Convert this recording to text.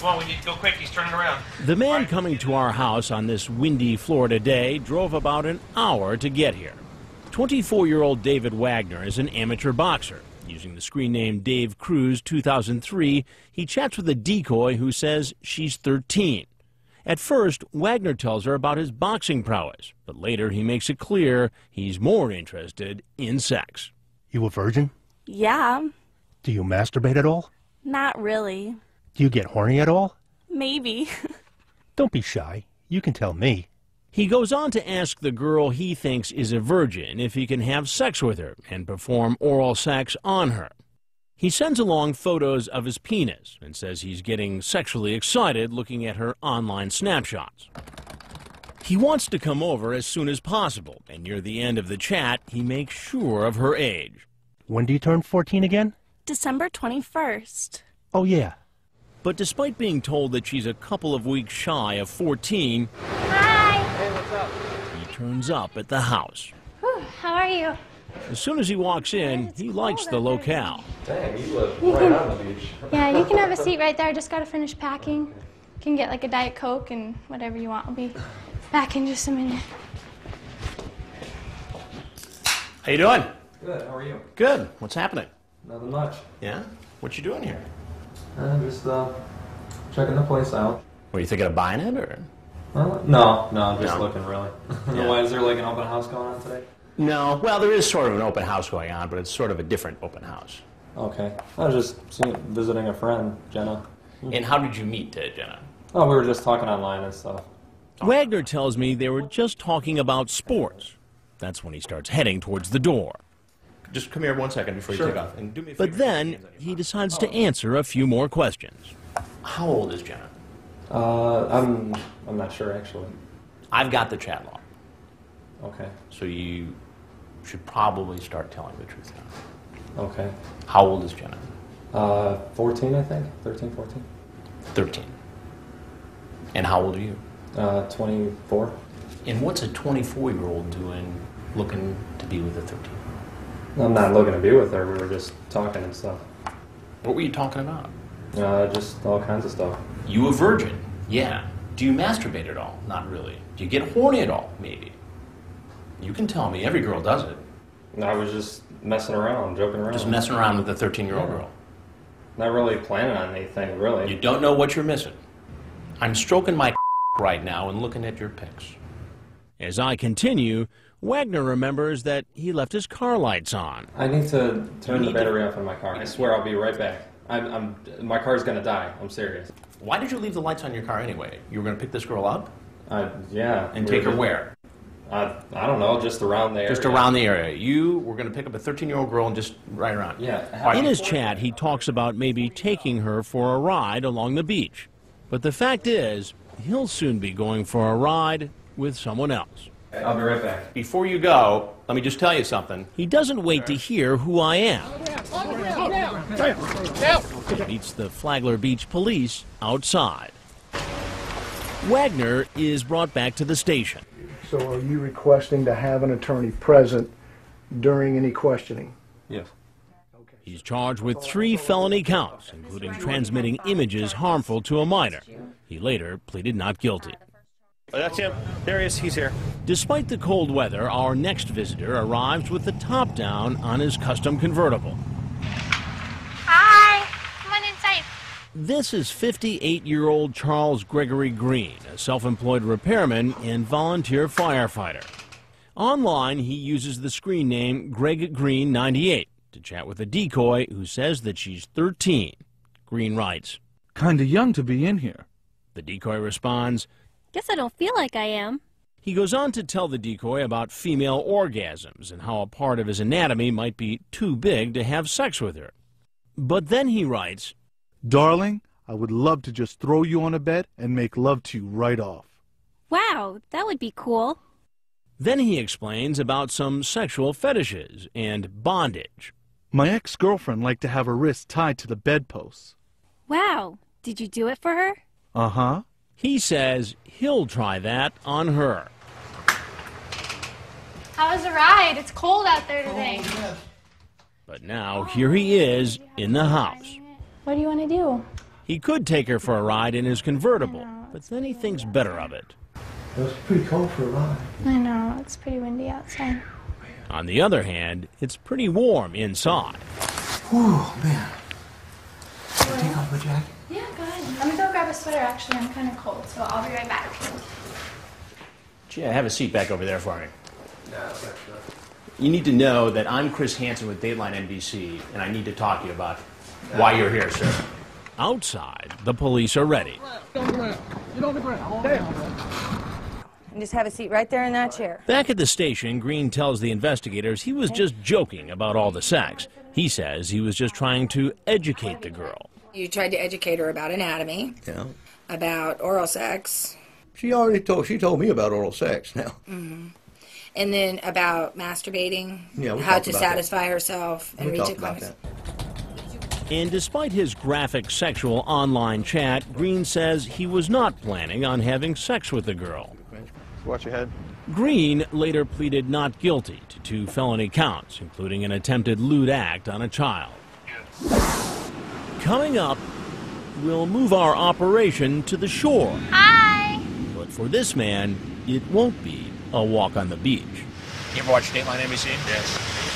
Come on, we need to go quick. He's turning around. The man coming to our house on this windy Florida day drove about an hour to get here. 24-year-old David Wagner is an amateur boxer. Using the screen name Dave Cruz 2003, he chats with a decoy who says she's 13. At first, Wagner tells her about his boxing prowess, but later he makes it clear he's more interested in sex. You a virgin? Yeah. Do you masturbate at all? Not really. Do you get horny at all? Maybe. Don't be shy. You can tell me. He goes on to ask the girl he thinks is a virgin if he can have sex with her and perform oral sex on her. He sends along photos of his penis and says he's getting sexually excited looking at her online snapshots. He wants to come over as soon as possible, and near the end of the chat, he makes sure of her age. When do you turn 14 again? December 21st. Oh, yeah. But despite being told that she's a couple of weeks shy of 14, he turns up at the house. Whew, how are you? As soon as he walks in, he likes the locale. Dang, you live right on the beach. Yeah, you can have a seat right there. I just gotta finish packing. You can get like a Diet Coke and whatever you want. I'll be back in just a minute. How you doing? Good, how are you? Good. What's happening? Nothing much. Yeah? What you doing here? Just checking the place out. Were you thinking of buying it, or? No, I'm just No. looking, really. Yeah. Why, is there like an open house going on today? No. Well, there is sort of an open house going on, but it's sort of a different open house. Okay. I was just visiting a friend, Jenna. And how did you meet Jenna? Oh, we were just talking online and stuff. Wagner tells me they were just talking about sports. That's when he starts heading towards the door. Just come here 1 second before you take off. And do me a favor. But then he decides to answer a few more questions. How old is Jenna? I'm not sure, actually. I've got the chat log. Okay. So you should probably start telling the truth now. Okay. How old is Jenna? 14, I think. 13, 14. 13. And how old are you? 24. And what's a 24-year-old doing looking to be with a 13? I'm not looking to be with her. We were just talking and stuff. What were you talking about? Just all kinds of stuff. You a virgin? Yeah. Do you masturbate at all? Not really. Do you get horny at all? Maybe. You can tell me. Every girl does it. I was just messing around, joking around. Just messing around with a 13-year-old girl. Not really planning on anything, really. You don't know what you're missing. I'm stroking my right now and looking at your pics. As I continue, Wagner remembers that he left his car lights on. I need to turn the battery off in my car. I swear I'll be right back. My car's gonna die. I'm serious. Why did you leave the lights on your car anyway? You were going to pick this girl up? Yeah. And take her where? I don't know, just around the area. Just around the area. You were going to pick up a 13-year-old girl and just ride around? Yeah. In his chat, he talks about maybe taking her for a ride along the beach. But the fact is, he'll soon be going for a ride with someone else. I'll be right back. Before you go, let me just tell you something. He doesn't wait to hear who I am. He meets the Flagler Beach police outside. Wagner is brought back to the station. So are you requesting to have an attorney present during any questioning? Yes. He's charged with 3 felony counts, including transmitting images harmful to a minor. He later pleaded not guilty. Oh, that's him. There he is. He's here. Despite the cold weather, our next visitor arrives with the top down on his custom convertible. Hi. Come on inside. This is 58-year-old Charles Gregory Green, a self-employed repairman and volunteer firefighter. Online, he uses the screen name Greg Green 98 to chat with a decoy who says that she's 13. Green writes, "Kinda young to be in here." The decoy responds, "Guess I don't feel like I am." He goes on to tell the decoy about female orgasms and how a part of his anatomy might be too big to have sex with her. But then he writes, "Darling, I would love to just throw you on a bed and make love to you right off." Wow, that would be cool. Then he explains about some sexual fetishes and bondage. My ex-girlfriend liked to have her wrists tied to the bedposts. Wow, did you do it for her? Uh-huh. He says he'll try that on her. How was the ride? It's cold out there today. But now here he is in the house. What do you want to do? He could take her for a ride in his convertible, but then he thinks better of it. It was pretty cold for a ride. I know, it's pretty windy outside. On the other hand, it's pretty warm inside. Whew, man. Can I take off my jacket? Yeah, go ahead. Let me go grab a sweater, actually. I'm kind of cold, so I'll be right back. Yeah, have a seat back over there for me. You need to know that I'm Chris Hansen with Dateline NBC, and I need to talk to you about why you're here, sir. Outside, the police are ready. Get on the ground. And just have a seat right there in that chair. Back at the station, Green tells the investigators he was just joking about all the sex. He says he was just trying to educate the girl. You tried to educate her about anatomy, about oral sex. She told me about oral sex now. And then about masturbating, how to satisfy herself and reach a climax. And despite his graphic sexual online chat, Green says he was not planning on having sex with the girl. Watch your head. Green later pleaded not guilty to 2 felony counts, including an attempted lewd act on a child. Coming up, we'll move our operation to the shore. Hi! But for this man, it won't be a walk on the beach. You ever watch Dateline NBC? Yes.